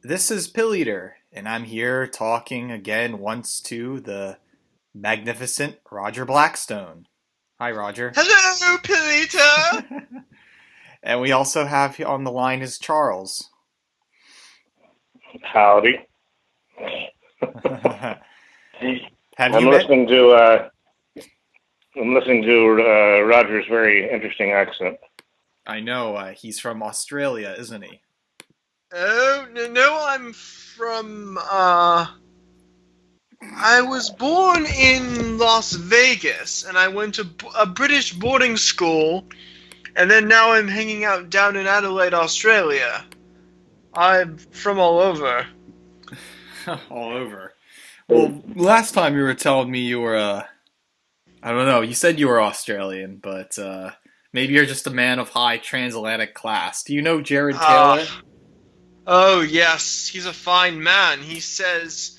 This is Pill Eater, and I'm here talking again once to the magnificent Roger Blackstone. Hi, Roger. Hello, Peter. And we also have on the line is Charles. Howdy. Have you I'm met? listening to Roger's very interesting accent. I know he's from Australia, isn't he? Oh, no, I'm from, I was born in Las Vegas, and I went to a British boarding school, and then now I'm hanging out down in Adelaide, Australia. I'm from all over. All over. Well, last time you were telling me you were, I don't know, you said you were Australian, but maybe you're just a man of high transatlantic class. Do you know Jared Ah, Taylor? oh yes, he's a fine man. He says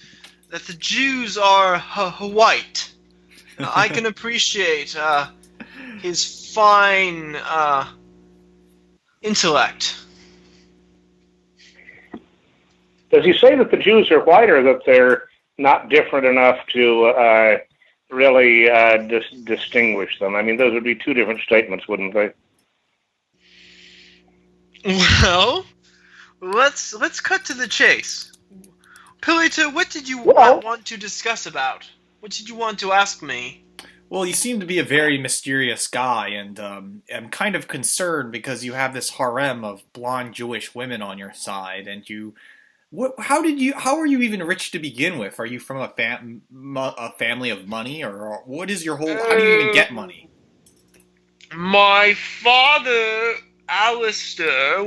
that the Jews are white. I can appreciate, his fine, intellect. Does he say that the Jews are white, or that they're not different enough to really distinguish them? I mean, those would be two different statements, wouldn't they? Well, let's cut to the chase. Pilito, what did you Well, want to discuss about? What did you want to ask me? Well, you seem to be a very mysterious guy, and I'm kind of concerned because you have this harem of blonde Jewish women on your side, and you, what? How are you even rich to begin with? Are you from a family of money, or what is your whole? How do you even Uh, get money? my father, Alistair,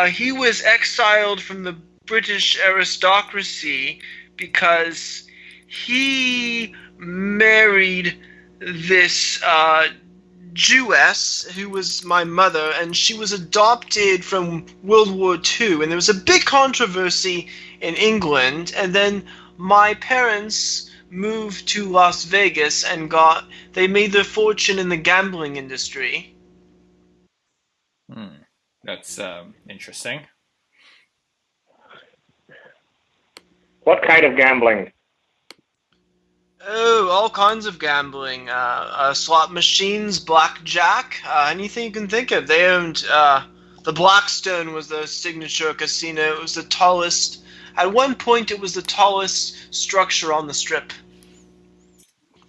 he was exiled from the British aristocracy because he married this Jewess who was my mother, and she was adopted from World War II, and there was a big controversy in England, and then my parents moved to Las Vegas and they made their fortune in the gambling industry. Hmm, that's interesting. what kind of gambling? Oh, all kinds of gambling. Slot machines, blackjack, anything you can think of. They owned, the Blackstone was their signature casino. It was the tallest, at one point it was the tallest structure on the strip.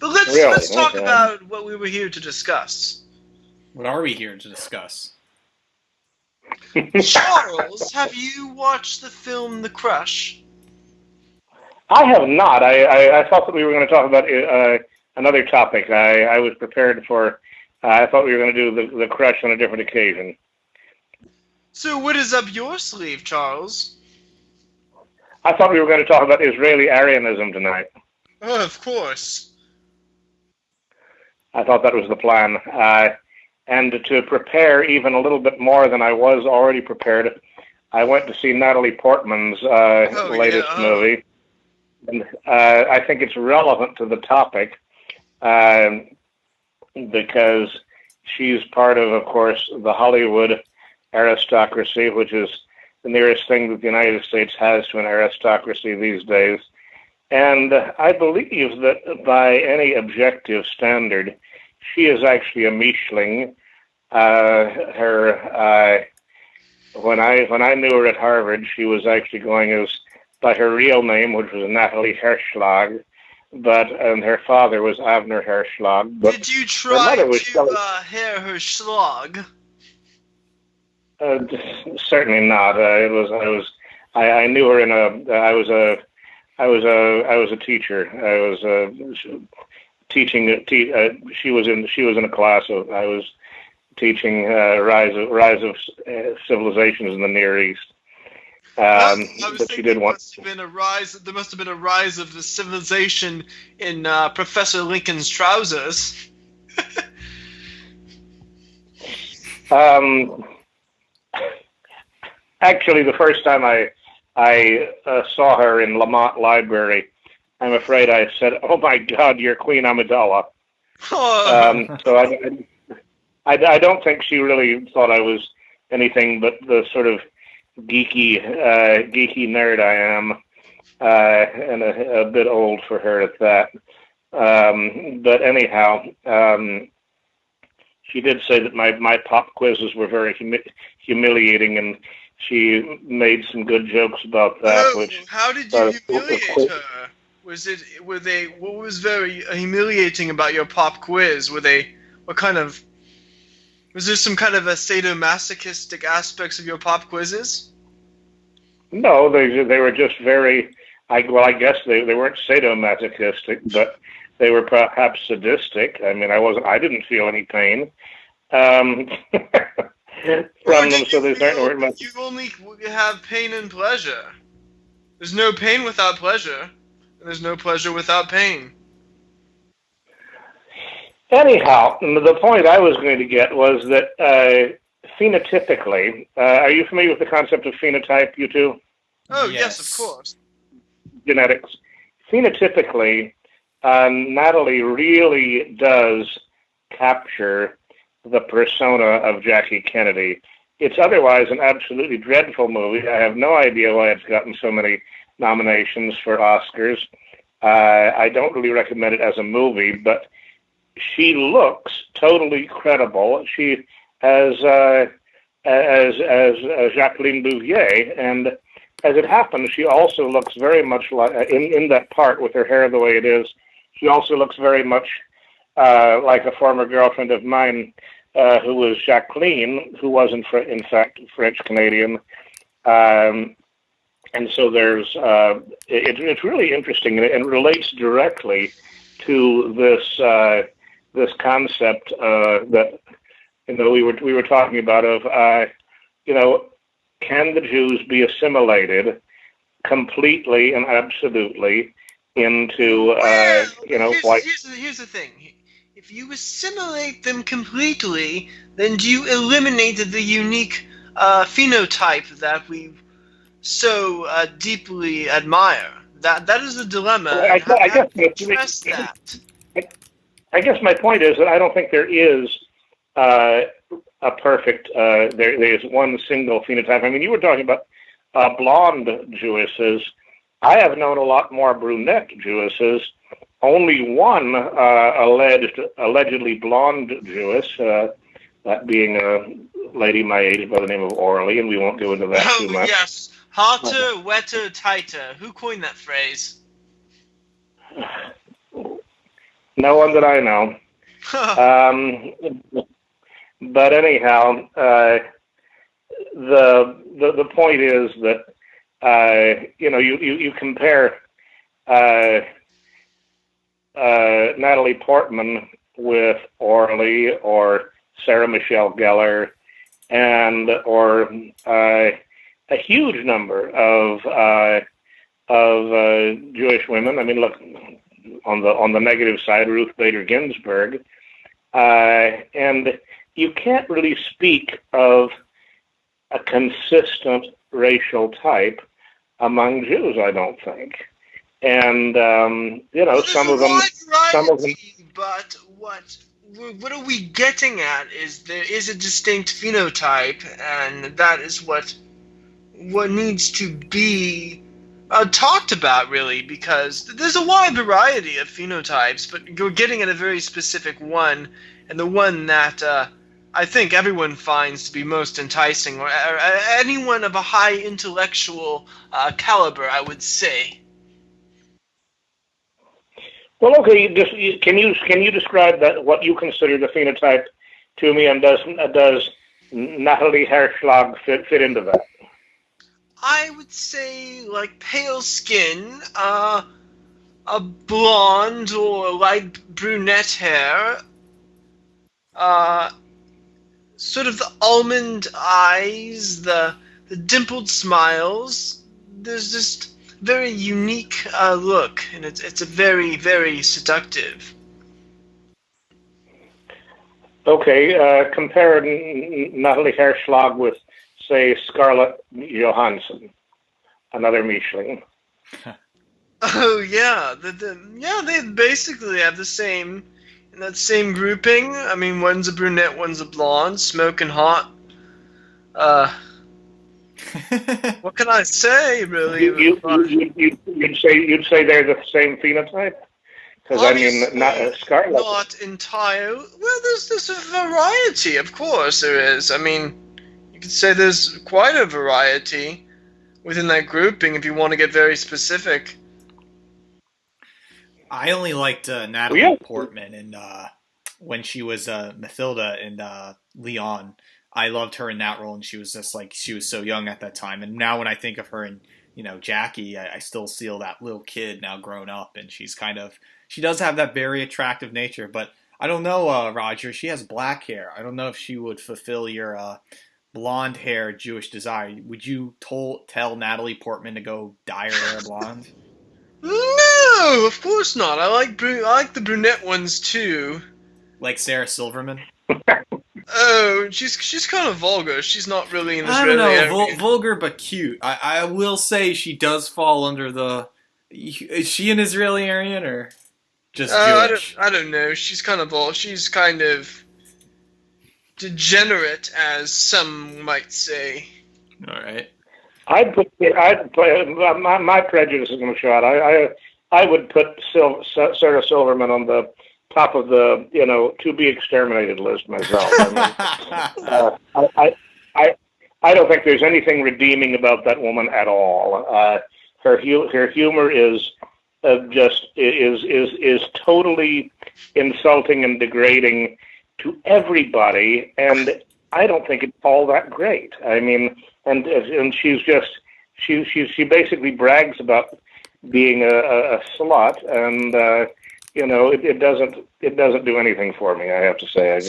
But Really? let's talk Okay. about what we were here to discuss. What are we here to discuss? Charles, have you watched the film The Crush? I have not. I thought that we were going to talk about another topic. I was prepared for. I thought we were going to do the crush on a different occasion. So what is up your sleeve, Charles? I thought we were going to talk about Israeli Aryanism tonight. Oh, of course. I thought that was the plan. And to prepare even a little bit more than I was already prepared, I went to see Natalie Portman's Oh yeah. latest movie. And I think it's relevant to the topic um, because she's part of course, the Hollywood aristocracy, which is the nearest thing that the United States has to an aristocracy these days. And I believe that by any objective standard, she is actually a Mischling. Her when I knew her at Harvard, she was actually going as by her real name, which was Natalie Herschlag, but and her father was Avner Herschlag, but Did you her try mother was to Shelley. hair her schlog? Uh, Certainly not. It was I knew her in a I was a teacher. I was teaching. She was in a class of I was teaching rise of civilizations in the Near East. I was But she thinking did want. there must have been a rise of the civilization in Professor Lincoln's trousers. Um, Actually, the first time I saw her in Lamont Library, I'm afraid I said, "Oh my God, you're Queen Amidala." Oh, So I don't think she really thought I was anything but the sort of geeky nerd I am, and a bit old for her at that. But anyhow, she did say that my pop quizzes were very humiliating, and she made some good jokes about that. Oh, Which how did you humiliate her? What was very humiliating about your pop quiz? Was there some kind of a sadomasochistic aspects of your pop quizzes? No, they were just very. I guess they weren't sadomasochistic, but they were perhaps sadistic. I mean, I didn't feel any pain from them, so they weren't much. You only have pain and pleasure. There's no pain without pleasure, and there's no pleasure without pain. Anyhow, the point I was going to get was that phenotypically, are you familiar with the concept of phenotype, you two? Oh, yes, of course. Genetics. Phenotypically, Natalie really does capture the persona of Jackie Kennedy. It's otherwise an absolutely dreadful movie. I have no idea why it's gotten so many nominations for Oscars. I don't really recommend it as a movie, but she looks totally credible. She as Jacqueline Bouvier, and as it happens, she also looks very much like in that part with her hair the way it is. She also looks very much like a former girlfriend of mine, who was Jacqueline, who was in fact French Canadian. And so there's it's really interesting, and it relates directly to this concept that we were talking about of can the Jews be assimilated completely and absolutely into white? Here's the thing. If you assimilate them completely, then do you eliminate the unique phenotype that we so deeply admire? That is the dilemma. I guess my point is that I don't think there is a perfect. There is one single phenotype. I mean, you were talking about blonde Jewesses. I have known a lot more brunette Jewesses. Only one allegedly blonde Jewess, that being a lady my age by the name of Orly, and we won't go into that too much. Yes, hotter, wetter, tighter. Who coined that phrase? No one that I know. But anyhow, the point is that you compare Natalie Portman with Orly or Sarah Michelle Gellar, or a huge number of Jewish women. I mean, look, on the negative side, Ruth Bader Ginsburg, and you can't really speak of a consistent racial type among Jews, I don't think. And some of them. But what are we getting at is there is a distinct phenotype, and that is what needs to be talked about, really, because there's a wide variety of phenotypes, but you're getting at a very specific one, and the one that I think everyone finds to be most enticing, or anyone of a high intellectual caliber, I would say. Well, okay. Can you describe that, what you consider the phenotype, to me, and does Natalie Herschlag fit into that? I would say like pale skin, a blonde or light brunette hair, sort of the almond eyes, the dimpled smiles. There's just very unique look, and it's a very, very seductive. Okay, compare Natalie Herschlag with, say, Scarlett Johansson, another Michelin. Oh yeah, they basically have the same, in that same grouping. I mean, one's a brunette, one's a blonde, smoking hot. What can I say, really? You'd say they're the same phenotype? Because I mean, Obviously, Scarlet. not entire. Well, there's a variety, of course there is. I mean, you could say there's quite a variety within that grouping if you want to get very specific. I only liked Natalie Yeah. Portman and when she was Mathilda in Leon. I loved her in that role, and she was just like she was so young at that time. And now when I think of her in Jackie, I still feel that little kid now grown up, and she does have that very attractive nature. But I don't know, Roger. She has black hair. I don't know if she would fulfill your blonde hair Jewish desire. Would you tell Natalie Portman to go dye her hair blonde? No, of course not. I like the brunette ones too. Like Sarah Silverman? Oh, she's kind of vulgar. She's not really an I don't Israeli know, Aryan. vulgar but cute. I will say she does fall under the. Is she an Israeli Aryan or just Jewish? I don't know. She's kind of She's kind of degenerate, as some might say. All right. My prejudice is going to show out. I would put Sarah Silverman on the top of the to be exterminated list myself. I don't think there's anything redeeming about that woman at all. Her humor is is totally insulting and degrading to everybody, and I don't think it's all that great. I mean, and she's just she basically brags about being a slut, and it doesn't do anything for me. I have to say.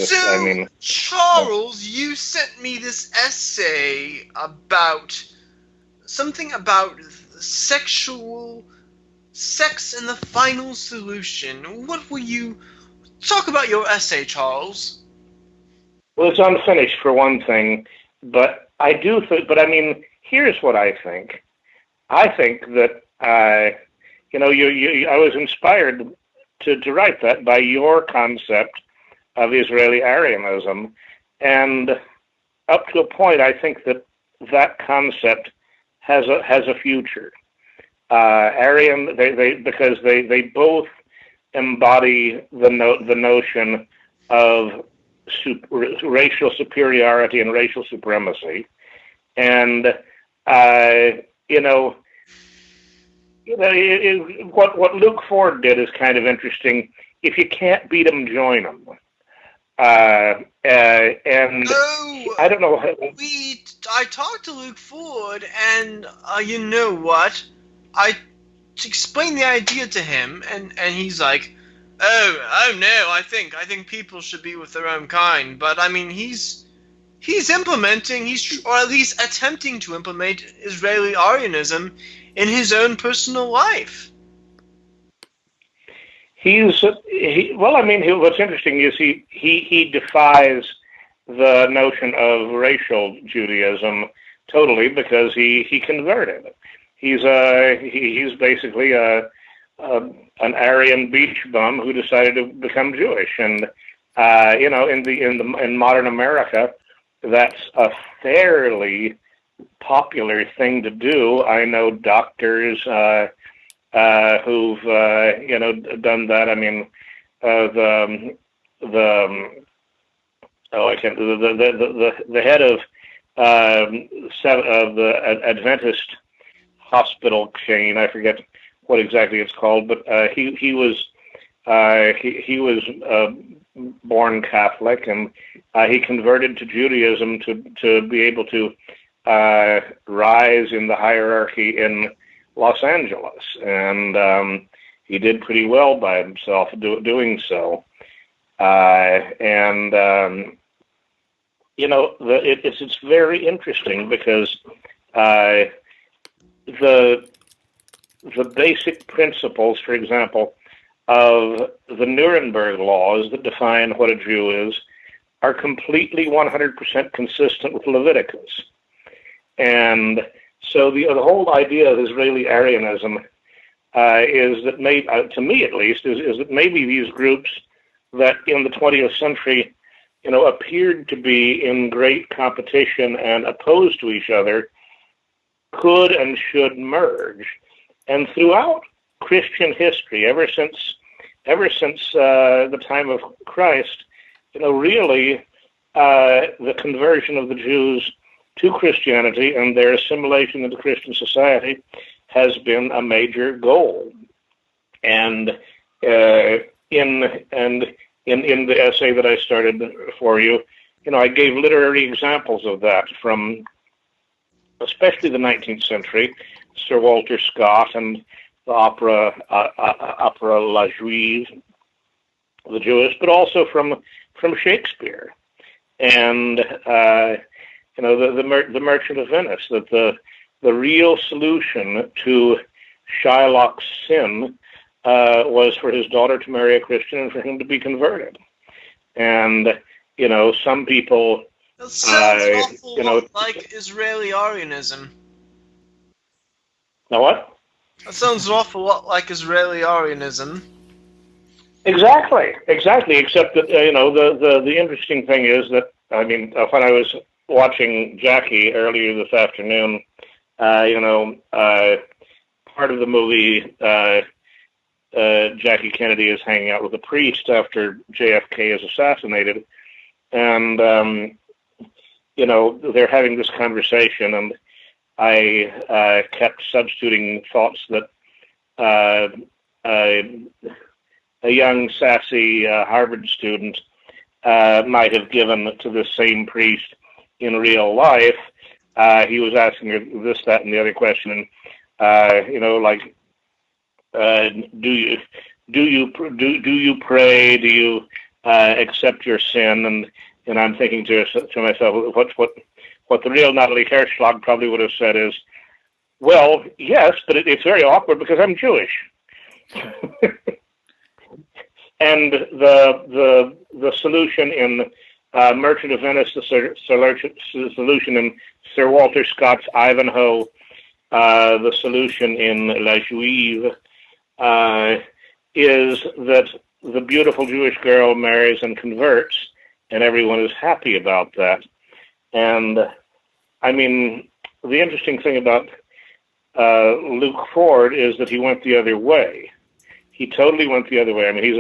Charles, you sent me this essay about something about sex and the final solution. What will you talk about your essay, Charles? Well, it's unfinished for one thing, but I do think. But I mean, here's what I think. I think that I was inspired to write that by your concept of Israeli Aryanism, and up to a point, I think that concept has a future. Aryan, because they both embody the notion of racial superiority and racial supremacy, and what Luke Ford did is kind of interesting. If you can't beat them, join them. And I don't know. I talked to Luke Ford, and you know what? I explained the idea to him, and he's like, "Oh no! I think people should be with their own kind." But I mean, he's implementing, or at least attempting to implement Israeli Aryanism in his own personal life. What's interesting is he defies the notion of racial Judaism totally because he converted. He's basically an Aryan beach bum who decided to become Jewish, and in modern America, that's a fairly popular thing to do. I know doctors who've done that. I mean, the head of the Adventist hospital chain, I forget what exactly it's called, but he was born Catholic, and he converted to Judaism to be able to rise in the hierarchy in Los Angeles, and he did pretty well by himself doing so. It's very interesting because the basic principles, for example, of the Nuremberg laws that define what a Jew is, are completely 100% consistent with Leviticus. And so the whole idea of Israeli Aryanism is that, to me at least, is that maybe these groups that in the 20th century, appeared to be in great competition and opposed to each other, could and should merge. And throughout Christian history, ever since the time of Christ, really the conversion of the Jews to Christianity and their assimilation into Christian society has been a major goal. And in the essay that I started for you, I gave literary examples of that from especially the 19th century, Sir Walter Scott and the opera La Juive, the Jewess, but also from Shakespeare and the Merchant of Venice. That the real solution to Shylock's sin was for his daughter to marry a Christian and for him to be converted. And some people. That sounds awful lot like Israeli Aryanism. Now what? That sounds an awful lot like Israeli Aryanism. Exactly. Except that the interesting thing is that when I was watching Jackie earlier this afternoon, part of the movie, Jackie Kennedy is hanging out with a priest after JFK is assassinated, and they're having this conversation, and I kept substituting thoughts that a young, sassy Harvard student might have given to the same priest in real life. He was asking her this, that, and the other question, and do you pray? Do you accept your sin? And I'm thinking to myself, what the real Natalie Hirschlag probably would have said is, well, yes, but it's very awkward because I'm Jewish. And the solution in Merchant of Venice, the solution in Sir Walter Scott's Ivanhoe, the solution in La Juive, is that the beautiful Jewish girl marries and converts, and everyone is happy about that. And the interesting thing about Luke Ford is that he went the other way. He totally went the other way. He's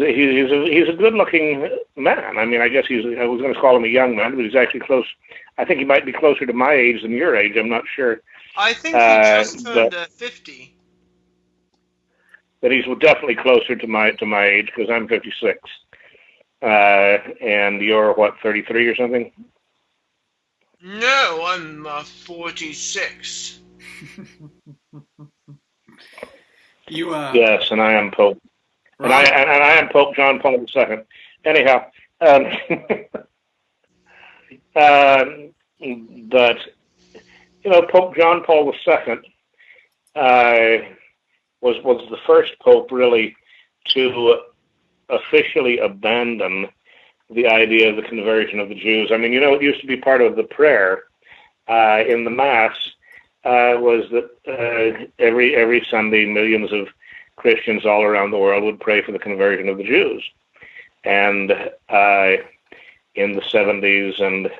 a good-looking man. I was going to call him a young man, but he's actually close. I think he might be closer to my age than your age. I'm not sure. I think he just turned 50. But he's definitely closer to my age because I'm 56. And you're, 33 or something? No, I'm 46. Yes, and I am Pope. Right. And I am Pope John Paul II. Anyhow, but Pope John Paul II was the first pope really to officially abandon the idea of the conversion of the Jews. It used to be part of the prayer in the Mass was that every Sunday millions of Christians all around the world would pray for the conversion of the Jews. And in the 70s and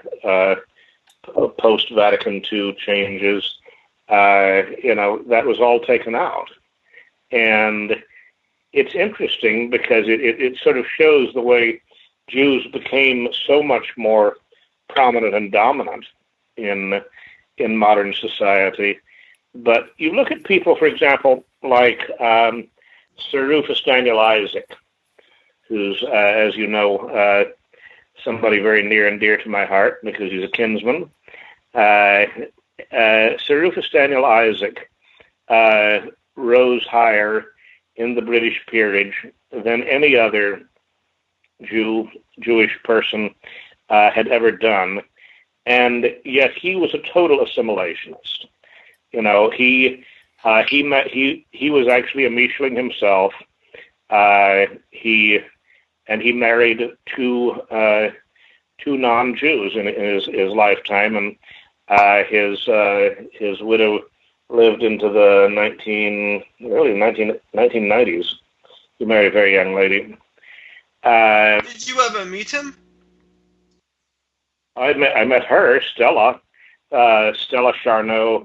post-Vatican II changes, that was all taken out. And it's interesting because it sort of shows the way Jews became so much more prominent and dominant in modern society. But you look at people, for example, like Sir Rufus Daniel Isaac, who's, as you know, somebody very near and dear to my heart because he's a kinsman. Sir Rufus Daniel Isaac rose higher in the British peerage than any other Jewish person had ever done, and yet he was a total assimilationist. He was actually a Mischling himself. He married two non-Jews in his lifetime, and his widow lived into the 1990s. He married a very young lady. Did you ever meet him? I met her, Stella. Stella Charnow,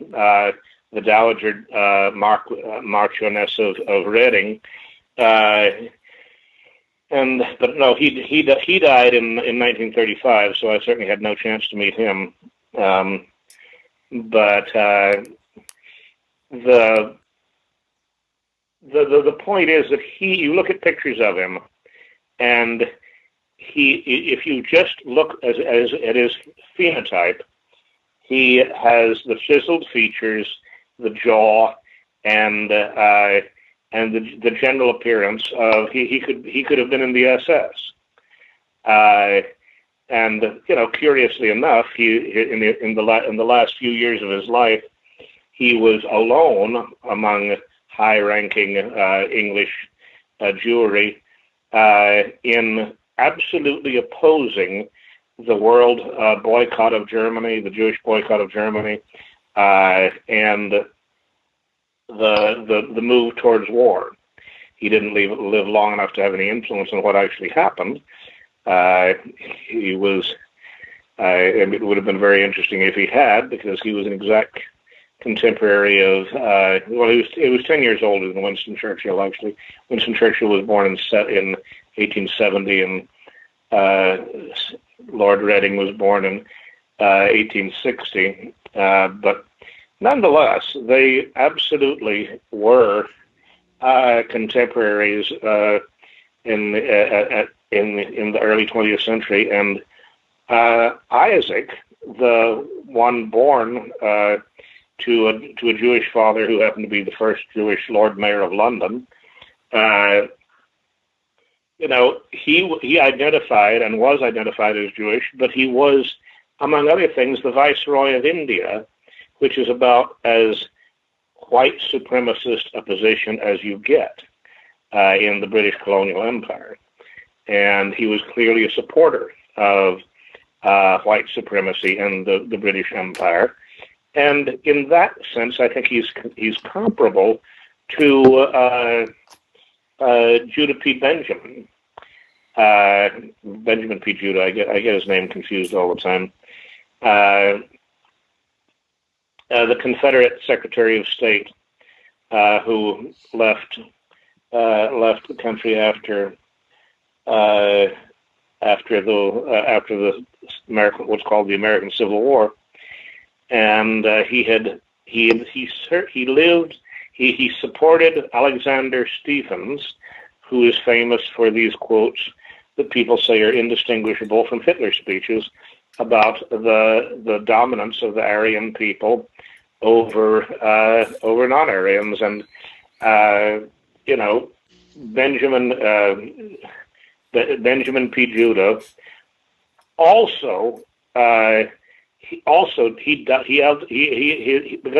the Dowager Marchioness of Reading. But no, he died in 1935, so I certainly had no chance to meet him. But the point is that you look at pictures of him, and if you just look at his phenotype, he has the chiseled features, the jaw, and the general appearance of he could have been in the SS. And curiously enough, in the last few years of his life, he was alone among high-ranking English Jewry in absolutely opposing the world boycott of Germany, the Jewish boycott of Germany, and the move towards war. He didn't live long enough to have any influence on what actually happened. He was. It would have been very interesting if he had, because he was an exact contemporary of. He was 10 years older than Winston Churchill. Actually, Winston Churchill was born in 1870, and Lord Reading was born in 1860. But nonetheless, they absolutely were contemporaries in the early 20th century. And Isaac, the one born to a Jewish father who happened to be the first Jewish Lord Mayor of London, he identified and was identified as Jewish, but he was, among other things, the Viceroy of India, which is about as white supremacist a position as you get in the British colonial empire. And he was clearly a supporter of white supremacy in the British Empire. And in that sense, I think he's comparable to Judah P. Benjamin. Benjamin P. Judah, I get his name confused all the time. The Confederate Secretary of State, who left the country after the American, what's called the American Civil War, and he supported Alexander Stephens, who is famous for these quotes that people say are indistinguishable from Hitler's speeches about the dominance of the Aryan people over non-Aryans. And Benjamin P. Judah also because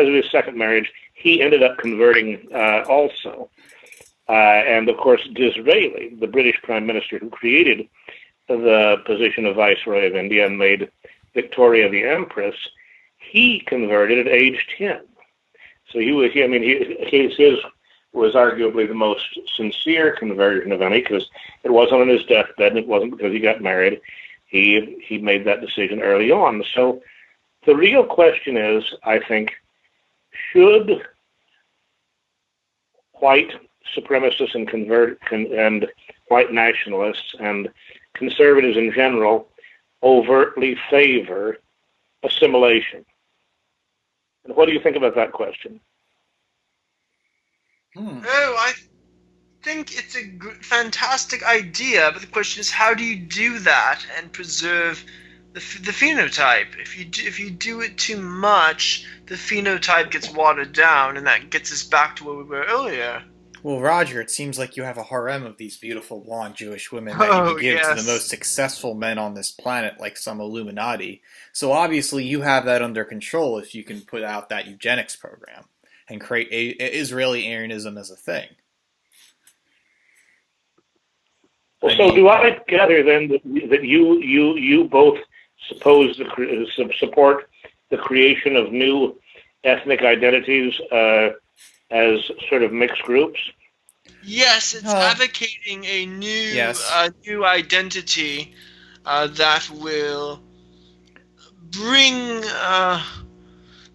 of his second marriage, he ended up converting also. And of course, Disraeli, the British Prime Minister who created the position of Viceroy of India and made Victoria the Empress, he converted at age 10. So his was arguably the most sincere conversion of any, because it wasn't on his deathbed, and it wasn't because he got married. He made that decision early on. So the real question is, I think, should white supremacists and white nationalists and conservatives in general overtly favor assimilation? And what do you think about that question? Oh, I think it's a fantastic idea, but the question is, how do you do that and preserve the phenotype? If you do it too much, the phenotype gets watered down, and that gets us back to where we were earlier. Well, Roger, it seems like you have a harem of these beautiful blonde Jewish women that you could give to the most successful men on this planet, like some Illuminati. So obviously you have that under control if you can put out that eugenics program and create Israeli Aryanism as a thing. Well, so do I gather then that you both support the creation of new ethnic identities as sort of mixed groups? Yes, it's advocating a new new identity that will bring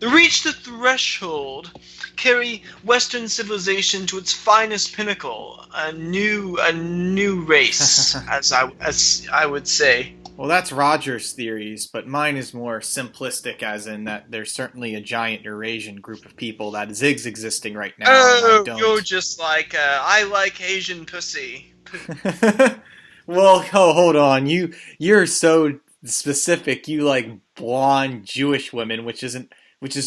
reach the threshold, carry Western civilization to its finest pinnacle, a new race, as I would say. Well, that's Roger's theories, but mine is more simplistic, as in that there's certainly a giant Eurasian group of people that is existing right now, and I Oh, you're don't. just like I like Asian pussy. Well, oh, hold on. You're so specific. You like blonde Jewish women, which is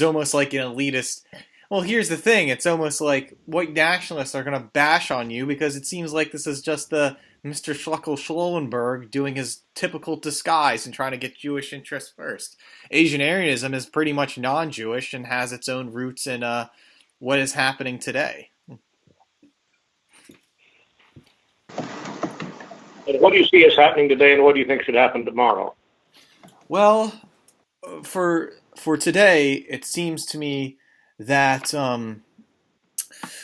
almost like an elitist. Well, here's the thing. It's almost like white nationalists are going to bash on you because it seems like this is just the Mr. Schleckel Schlollenberg doing his typical disguise and trying to get Jewish interests first. Asian Aryanism is pretty much non-Jewish and has its own roots in what is happening today. And what do you see is happening today, and what do you think should happen tomorrow? Well, for today, it seems to me that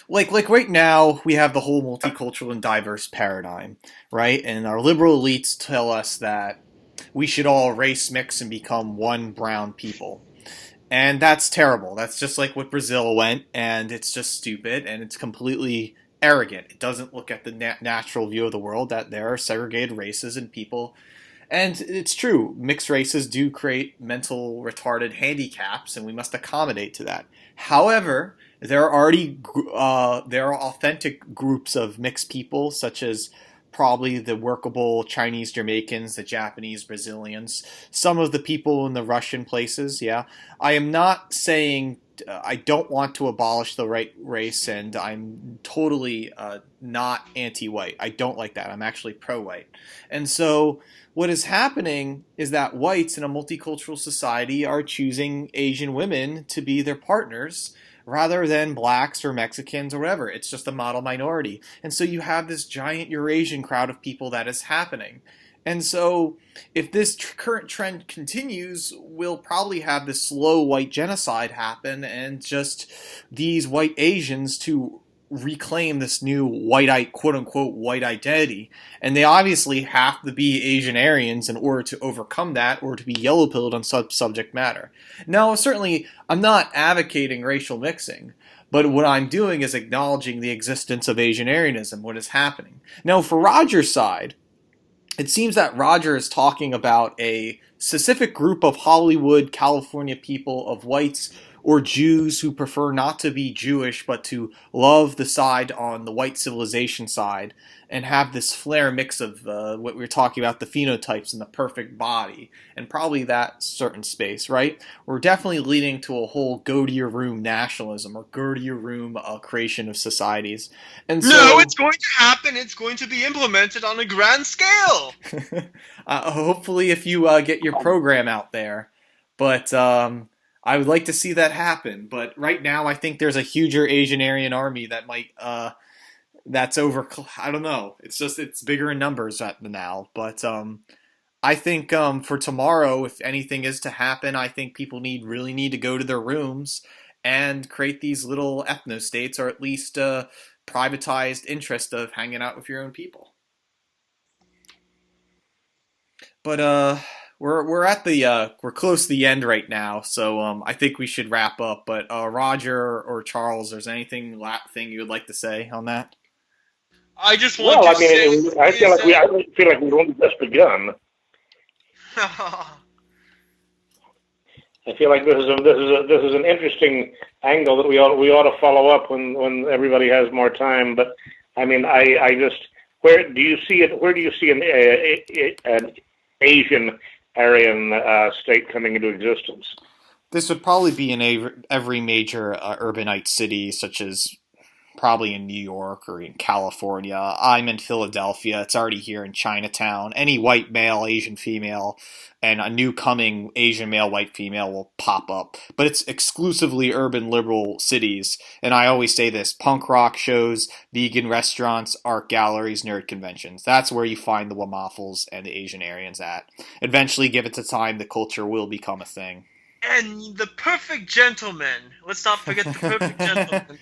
like right now we have the whole multicultural and diverse paradigm, right? And our liberal elites tell us that we should all race mix and become one brown people. And that's terrible. That's just like what Brazil went, and it's just stupid, and it's completely arrogant. It doesn't look at the natural view of the world that there are segregated races and people, and it's true, mixed races do create mental retarded handicaps, and we must accommodate to that. However, there are authentic groups of mixed people, such as probably the workable Chinese Jamaicans, the Japanese Brazilians, some of the people in the Russian places. Yeah, I am not saying I don't want to abolish the right race, and I'm totally not anti-white. I don't like that. I'm actually pro-white, and so what is happening is that whites in a multicultural society are choosing Asian women to be their partners rather than blacks or Mexicans or whatever. It's just a model minority. And so you have this giant Eurasian crowd of people that is happening. And so if this current trend continues, we'll probably have this slow white genocide happen and just these white Asians to reclaim this new quote unquote white identity, and they obviously have to be Asian Aryans in order to overcome that, or to be yellow pilled on subject matter. Now, certainly, I'm not advocating racial mixing, but what I'm doing is acknowledging the existence of Asian Aryanism, what is happening. Now, for Roger's side, it seems that Roger is talking about a specific group of Hollywood, California people, of whites or Jews who prefer not to be Jewish but to love the side on the white civilization side and have this flare mix of what we were talking about, the phenotypes and the perfect body, and probably that certain space, right? We're definitely leading to a whole go to your room nationalism or go to your room creation of societies. And No, so it's going to happen. It's going to be implemented on a grand scale. hopefully, if you get your program out there, but I would like to see that happen. But right now, I think there's a huger Asian Aryan army that might that's over. I don't know. It's bigger in numbers now. But I think for tomorrow, if anything is to happen, I think people really need to go to their rooms and create these little ethno states, or at least privatized interest of hanging out with your own people. But we're at the we're close to the end right now, so I think we should wrap up. But Roger or Charles, there's anything thing you would like to say on that? I just want Well, to I say mean, I feel like we've only just begun. I feel like this is an interesting angle that we ought to follow up when everybody has more time. But I mean, I just where do you see it? Where do you see an Asian Aryan state coming into existence? This would probably be in every major urbanite city, such as probably in New York or in California. I'm in Philadelphia. It's already here in Chinatown. Any white male, Asian female, and a new coming Asian male, white female will pop up. But it's exclusively urban liberal cities. And I always say this: punk rock shows, vegan restaurants, art galleries, nerd conventions. That's where you find the Wamafels and the Asian Aryans at. Eventually, give it to time, the culture will become a thing. And the perfect gentleman. Let's not forget the perfect gentleman.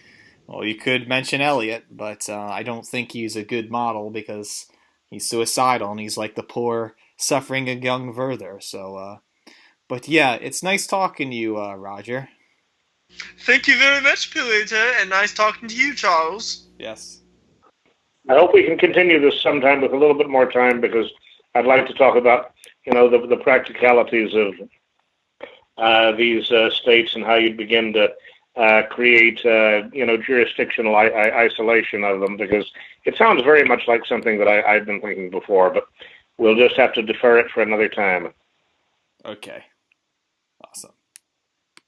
Well, you could mention Elliot, but I don't think he's a good model because he's suicidal and he's like the poor, suffering young Werther. So, but yeah, it's nice talking to you, Roger. Thank you very much, Pilator, and nice talking to you, Charles. Yes. I hope we can continue this sometime with a little bit more time because I'd like to talk about, the practicalities of these states and how you begin to create, jurisdictional isolation of them because it sounds very much like something that I've been thinking before, but we'll just have to defer it for another time. Okay. Awesome.